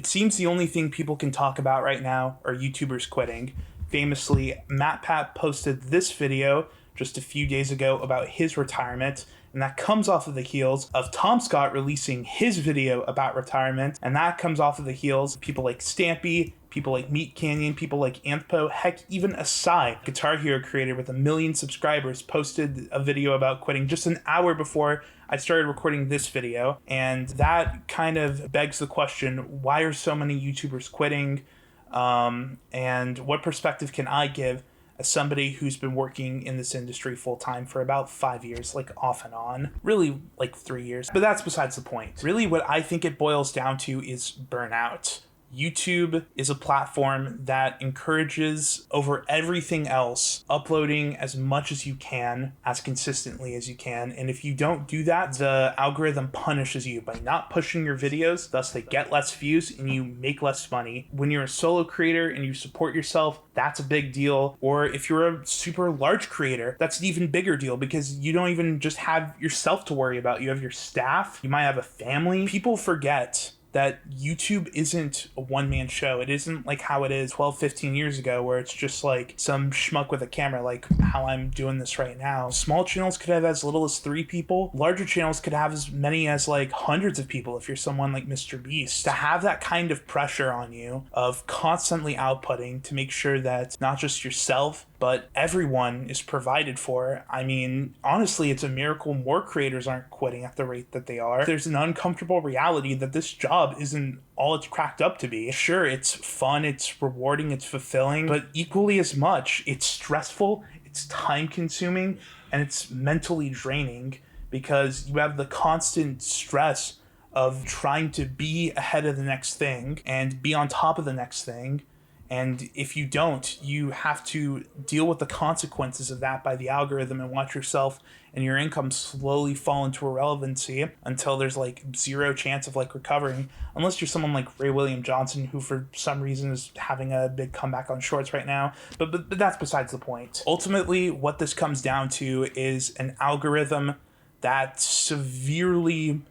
It seems the only thing people can talk about right now are YouTubers quitting. Famously, MatPat posted this video just a few days ago about his retirement, and that comes off of the heels of Tom Scott releasing his video about retirement, and that comes off of the heels of people like Stampy, people like Meat Canyon, people like Anthpo, heck, even Asai, Guitar Hero creator with 1 million subscribers, posted a video about quitting just an hour before I started recording this video. And that kind of begs the question, why are so many YouTubers quitting? And what perspective can I give as somebody who's been working in this industry full time for about 5 years, like off and on, really like 3 years, but that's besides the point. Really what I think it boils down to is burnout. YouTube is a platform that encourages over everything else uploading as much as you can, as consistently as you can. And if you don't do that, the algorithm punishes you by not pushing your videos. Thus, they get less views and you make less money. When you're a solo creator and you support yourself, that's a big deal. Or if you're a super large creator, that's an even bigger deal because you don't even just have yourself to worry about. You have your staff, you might have a family. People forget that YouTube isn't a one-man show. It isn't like how it is 12, 15 years ago where it's just like some schmuck with a camera like how I'm doing this right now. Small channels could have as little as 3 people. Larger channels could have as many as like hundreds of people if you're someone like Mr. Beast. To have that kind of pressure on you of constantly outputting to make sure that not just yourself, but everyone is provided for. I mean, honestly, it's a miracle more creators aren't quitting at the rate that they are. There's an uncomfortable reality that this job isn't all it's cracked up to be. Sure, it's fun, it's rewarding, it's fulfilling, but equally as much, it's stressful, it's time consuming, and it's mentally draining because you have the constant stress of trying to be ahead of the next thing and be on top of the next thing. And if you don't, you have to deal with the consequences of that by the algorithm and watch yourself and your income slowly fall into irrelevancy until there's like zero chance of like recovering. Unless you're someone like Ray William Johnson, who for some reason is having a big comeback on shorts right now. But that's besides the point. Ultimately, what this comes down to is an algorithm that severely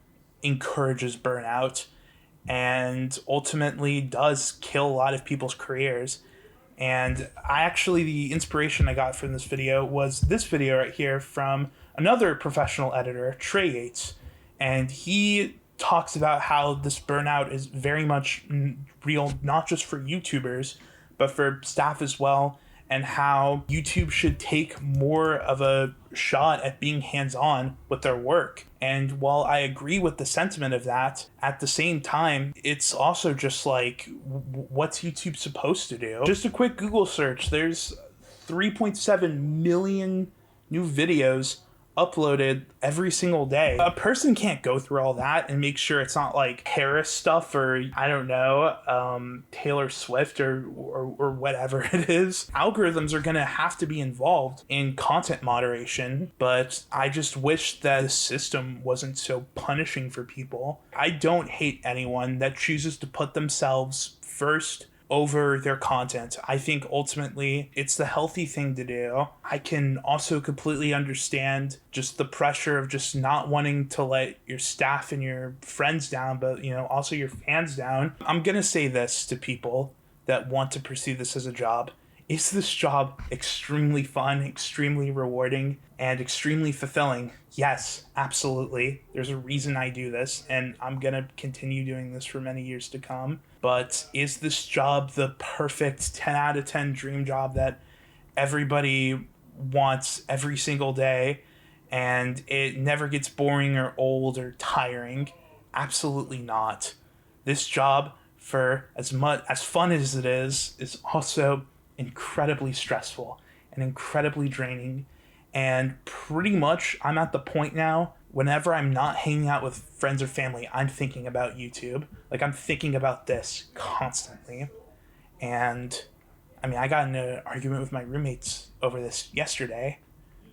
encourages burnout and ultimately does kill a lot of people's careers. And the inspiration I got from this video was this video right here from another professional editor, Trey Yates. And he talks about how this burnout is very much real, not just for YouTubers, but for staff as well, and how YouTube should take more of a shot at being hands-on with their work. And while I agree with the sentiment of that, at the same time, it's also just like, what's YouTube supposed to do? Just a quick Google search, there's 3.7 million new videos uploaded every single day. A person can't go through all that and make sure it's not like Harris stuff or I don't know, Taylor Swift or whatever it is. Algorithms are gonna have to be involved in content moderation, but I just wish that the system wasn't so punishing for people. I don't hate anyone that chooses to put themselves first over their content. I think ultimately it's the healthy thing to do. I can also completely understand just the pressure of just not wanting to let your staff and your friends down, but also your fans down. I'm gonna say this to people that want to pursue this as a job. Is this job extremely fun, extremely rewarding, and extremely fulfilling? Yes, absolutely. There's a reason I do this, and I'm gonna continue doing this for many years to come. But is this job the perfect 10 out of 10 dream job that everybody wants every single day, and it never gets boring or old or tiring? Absolutely not. This job, for as fun as it is also incredibly stressful and incredibly draining. And pretty much I'm at the point now, whenever I'm not hanging out with friends or family, I'm thinking about YouTube. Like, I'm thinking about this constantly. And I mean, I got in an argument with my roommates over this yesterday.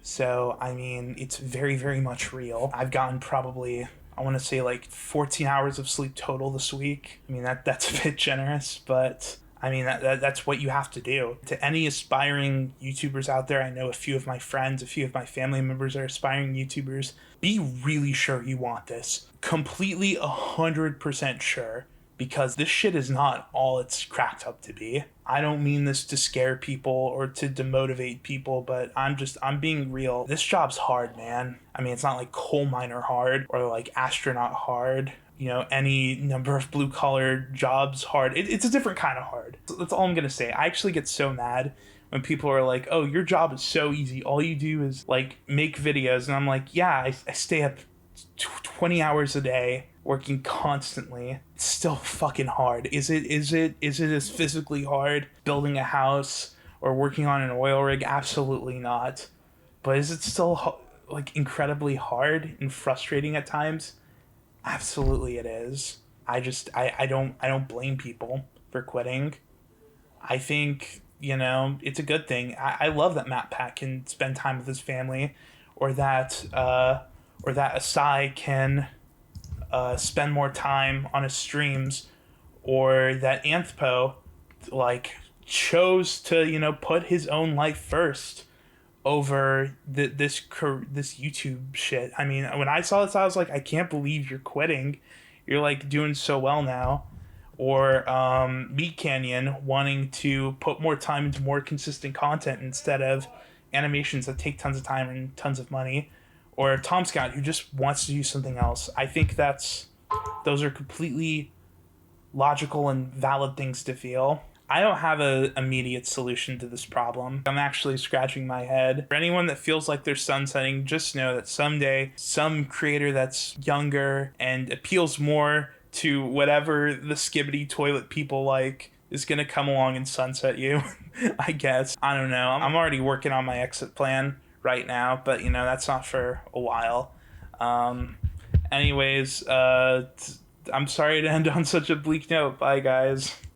So, I mean, it's very, very much real. I've gotten probably, I want to say like 14 hours of sleep total this week. I mean, that's a bit generous, but I mean, that's what you have to do. To any aspiring YouTubers out there, I know a few of my friends, a few of my family members are aspiring YouTubers. Be really sure you want this. Completely 100% sure. because this shit is not all it's cracked up to be. I don't mean this to scare people or to demotivate people, but I'm being real. This job's hard, man. I mean, it's not like coal miner hard or like astronaut hard. You know, any number of blue collar jobs hard. It's a different kind of hard. That's all I'm gonna say. I actually get so mad when people are like, oh, your job is so easy. All you do is like make videos. And I'm like, yeah, I stay up 20 hours a day working constantly. It's still fucking hard. Is it as physically hard building a house or working on an oil rig? Absolutely not. But is it still like incredibly hard and frustrating at times? Absolutely it is. I don't blame people for quitting. I think, you know, it's a good thing. I love that Matt Pat can spend time with his family, or that Asai can spend more time on his streams, or that Anthpo like chose to, you know, put his own life first over this YouTube shit. I mean, when I saw this, I was like, I can't believe you're quitting. You're like doing so well now. Or Meat Canyon wanting to put more time into more consistent content instead of animations that take tons of time and tons of money. Or Tom Scott, who just wants to do something else. I think those are completely logical and valid things to feel. I don't have an immediate solution to this problem. I'm actually scratching my head. For anyone that feels like they're sunsetting, just know that someday some creator that's younger and appeals more to whatever the skibbity toilet people like is gonna come along and sunset you. I guess. I don't know. I'm already working on my exit plan right now, but you know, that's not for a while. Anyways, I'm sorry to end on such a bleak note. Bye, guys.